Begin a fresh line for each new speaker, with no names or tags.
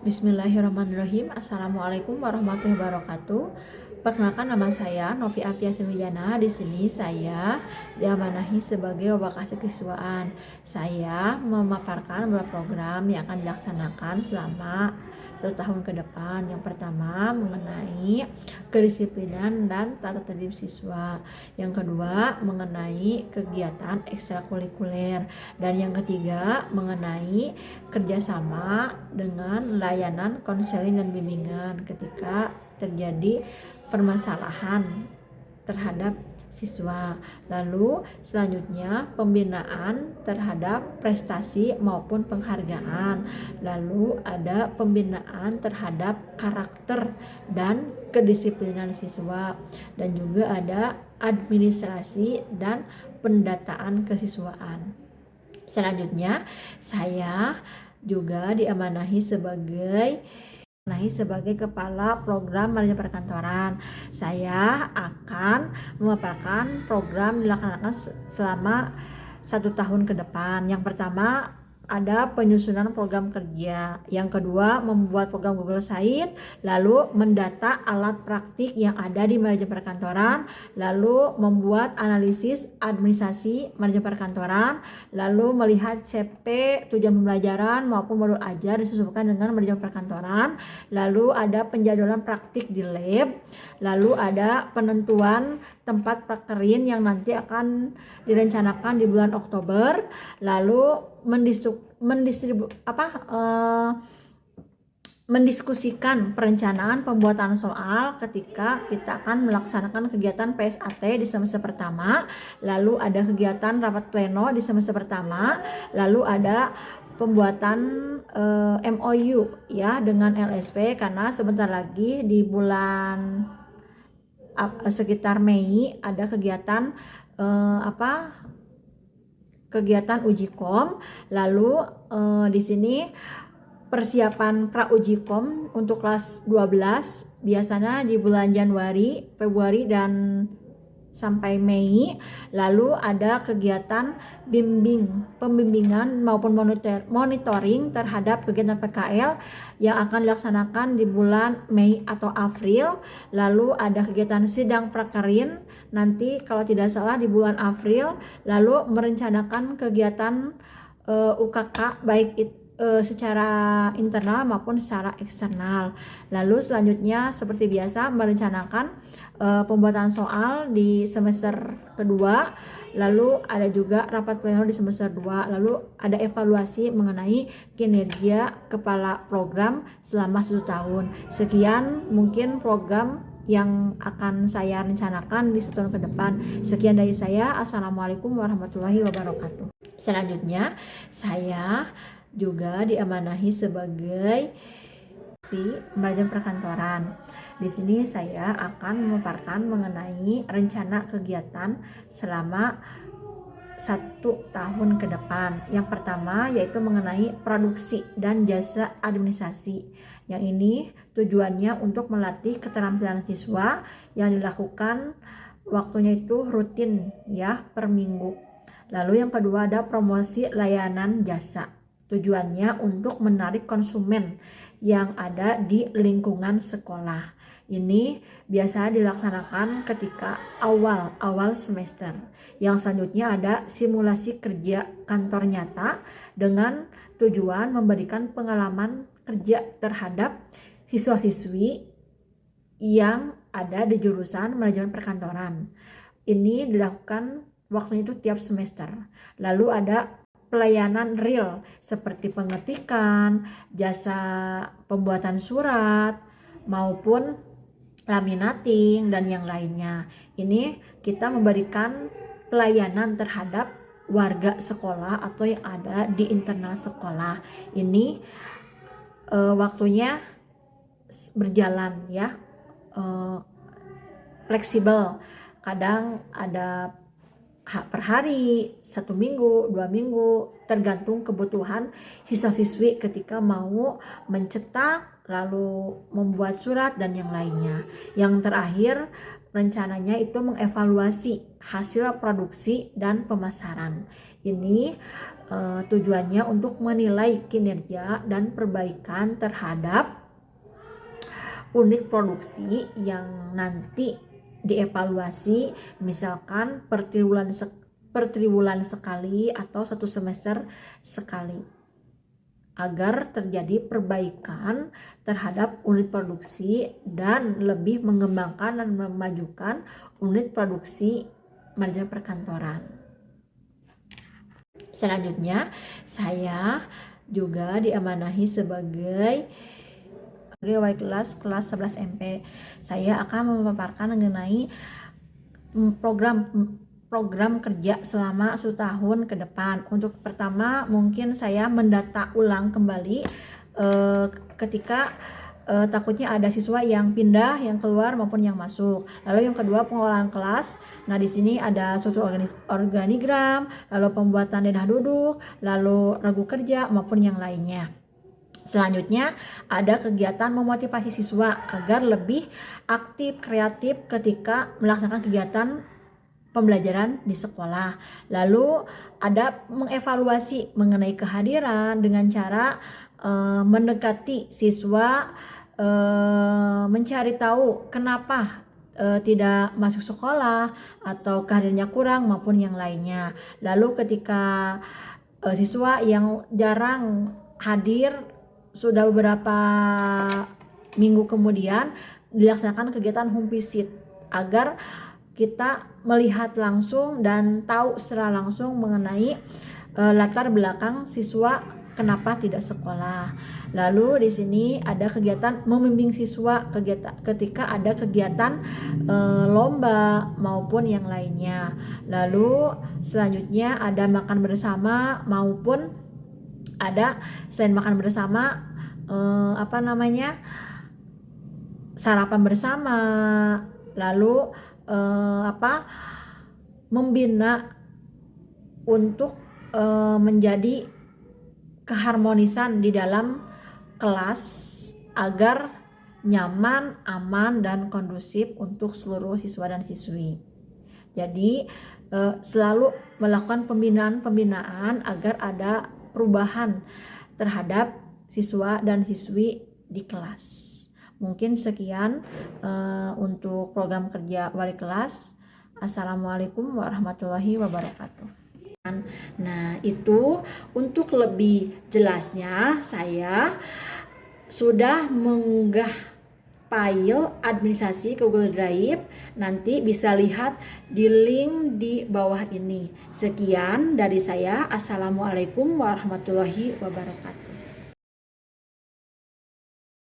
Bismillahirrahmanirrahim. Assalamualaikum warahmatullahi wabarakatuh. Perkenalkan, nama saya Novi Apia Sewijana. Di sini saya diamanahi sebagai wakil kesiswaan. Saya memaparkan beberapa program yang akan dilaksanakan selama 1 tahun ke depan. Yang pertama mengenai kedisiplinan dan tata tertib siswa. Yang kedua mengenai kegiatan ekstrakurikuler. Dan yang ketiga mengenai kerjasama dengan layanan konseling dan bimbingan ketika terjadi permasalahan terhadap siswa. Lalu selanjutnya pembinaan terhadap prestasi maupun penghargaan. Lalu ada pembinaan terhadap karakter dan kedisiplinan siswa, dan juga ada administrasi dan pendataan kesiswaan. Selanjutnya saya juga diamanahi sebagai kepala program manajemen perkantoran. Saya akan memaparkan program dilaksanakan selama 1 tahun ke depan. Yang pertama ada penyusunan program kerja. Yang kedua membuat program Google Site, lalu mendata alat praktik yang ada di manajemen perkantoran, lalu membuat analisis administrasi manajemen perkantoran, lalu melihat CP tujuan pembelajaran maupun modul ajar disesuaikan dengan manajemen perkantoran, lalu ada penjadwalan praktik di lab, lalu ada penentuan tempat prakerin yang nanti akan direncanakan di bulan Oktober, lalu mendiskusikan perencanaan pembuatan soal ketika kita akan melaksanakan kegiatan PSAT di semester pertama, lalu ada kegiatan rapat pleno di semester pertama, lalu ada pembuatan MOU ya dengan LSP, karena sebentar lagi di bulan sekitar Mei ada kegiatan kegiatan uji kom. Lalu di sini persiapan pra uji kom untuk kelas 12 biasanya di bulan Januari, Februari dan sampai Mei. Lalu ada kegiatan pembimbingan maupun monitoring terhadap kegiatan PKL yang akan dilaksanakan di bulan Mei atau April. Lalu ada kegiatan sidang prakerin nanti kalau tidak salah di bulan April. Lalu merencanakan kegiatan UKK baik secara internal maupun secara eksternal. Lalu selanjutnya seperti biasa merencanakan pembuatan soal di semester kedua, lalu ada juga rapat pleno di semester 2, lalu ada evaluasi mengenai kinerja kepala program selama 1 tahun. Sekian mungkin program yang akan saya rencanakan di 1 tahun ke depan. Sekian dari saya. Assalamualaikum warahmatullahi wabarakatuh. Selanjutnya saya juga diamanahi sebagai manajemen perkantoran. Di sini saya akan memaparkan mengenai rencana kegiatan selama 1 tahun ke depan. Yang pertama yaitu mengenai produksi dan jasa administrasi. Yang ini tujuannya untuk melatih keterampilan siswa yang dilakukan waktunya itu rutin ya per minggu. Lalu yang kedua ada promosi layanan jasa. Tujuannya untuk menarik konsumen yang ada di lingkungan sekolah. Ini biasa dilaksanakan ketika awal semester. Yang selanjutnya ada simulasi kerja kantor nyata dengan tujuan memberikan pengalaman kerja terhadap siswa-siswi yang ada di jurusan manajemen perkantoran. Ini dilakukan waktunya itu tiap semester. Lalu ada pelayanan real seperti pengetikan, jasa pembuatan surat, maupun laminating dan yang lainnya. Ini kita memberikan pelayanan terhadap warga sekolah atau yang ada di internal sekolah. Ini waktunya berjalan ya, fleksibel. Kadang ada per hari, 1 minggu, 2 minggu, tergantung kebutuhan siswa-siswi ketika mau mencetak, lalu membuat surat dan yang lainnya. Yang terakhir rencananya itu mengevaluasi hasil produksi dan pemasaran. Ini tujuannya untuk menilai kinerja dan perbaikan terhadap unit produksi yang nanti dievaluasi, misalkan per triwulan sekali atau 1 semester sekali, agar terjadi perbaikan terhadap unit produksi dan lebih mengembangkan dan memajukan unit produksi manajemen perkantoran. Selanjutnya, saya juga diamanahi sebagai wali kelas 11 MP. Saya akan memaparkan mengenai program kerja selama 1 tahun ke depan. Untuk pertama, mungkin saya mendata ulang kembali ketika takutnya ada siswa yang pindah, yang keluar maupun yang masuk. Lalu yang kedua, pengolahan kelas. Nah, di sini ada struktur organigram, lalu pembuatan denah duduk, lalu regu kerja maupun yang lainnya. Selanjutnya, ada kegiatan memotivasi siswa agar lebih aktif, kreatif ketika melaksanakan kegiatan pembelajaran di sekolah. Lalu ada mengevaluasi mengenai kehadiran dengan cara mendekati siswa, mencari tahu kenapa tidak masuk sekolah atau kehadirannya kurang maupun yang lainnya. Lalu ketika siswa yang jarang hadir, sudah beberapa minggu kemudian dilaksanakan kegiatan home visit agar kita melihat langsung dan tahu secara langsung mengenai latar belakang siswa kenapa tidak sekolah. Lalu di sini ada kegiatan membimbing siswa ketika ada kegiatan lomba maupun yang lainnya. Lalu selanjutnya ada makan bersama maupun ada selain makan bersama sarapan bersama, lalu membina untuk menjadi keharmonisan di dalam kelas agar nyaman, aman, dan kondusif untuk seluruh siswa dan siswi. Jadi selalu melakukan pembinaan agar ada perubahan terhadap siswa dan siswi di kelas. Mungkin sekian untuk program kerja wali kelas. Assalamualaikum warahmatullahi wabarakatuh. Nah, itu untuk lebih jelasnya saya sudah mengunggah file administrasi ke Google Drive. Nanti bisa lihat di link di bawah ini. Sekian dari saya. Assalamualaikum warahmatullahi wabarakatuh.